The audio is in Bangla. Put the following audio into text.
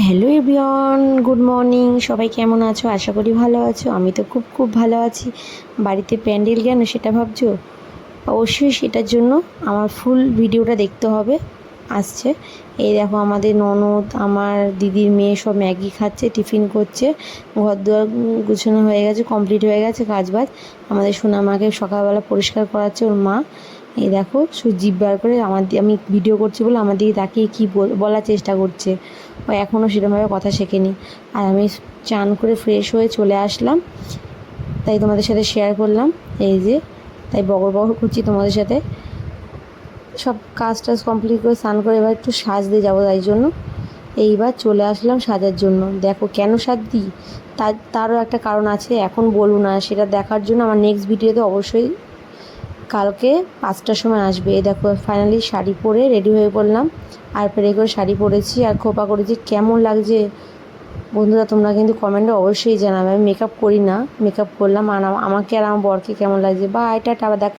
Hello everyone, good morning. সবাই কেমন আছো? আশা করি ভালো আছো। আমি তো খুব খুব ভালো আছি। বাড়িতে প্যান্ডেল কেন সেটা ভাবছো? অবশ্যই সেটার জন্য আমার ফুল ভিডিওটা দেখতে হবে। আসছে এই দেখো, আমাদের ননদ, আমার দিদির মেয়ে সব ম্যাগি খাচ্ছে, টিফিন করছে। ঘর দুয়ার গুছানো হয়ে গেছে, কমপ্লিট হয়ে গেছে কাজ বাজ। আমাদের সোনামাকে সকালবেলা পরিষ্কার করাচ্ছে ওর মা। এই দেখো জিভ বার করে আমি ভিডিও করছি বলে আমার দিকে তাকিয়ে কী বলার চেষ্টা করছে। ও এখনও সেরকমভাবে কথা শেখেনি। আর আমি চান করে ফ্রেশ হয়ে চলে আসলাম, তাই তোমাদের সাথে শেয়ার করলাম। এই যে তাই বগর বগর করছি তোমাদের সাথে। সব কাজ টাজ কমপ্লিট করে স্নান করে এবার একটু সাজতে যাবো, তাই জন্য এইবার চলে আসলাম সাজার জন্য। দেখো কেন সাজ দিই, তারও একটা কারণ আছে, এখন বলবো না। সেটা দেখার জন্য আমার নেক্সট ভিডিওতে অবশ্যই কালকে 5টার সময় আসবে। এই দেখো ফাইনালি শাড়ি পরে রেডি হয়ে পড়লাম, আর পেরে করে শাড়ি পরেছি আর খোপা করেছি। কেমন লাগছে বন্ধুরা তোমরা কিন্তু কমেন্টে অবশ্যই জানাবে। আমি মেকআপ করি না, মেকআপ করলাম। আর আমাকে আর আমার বরকে কেমন লাগছে বা এটা আবার দেখ।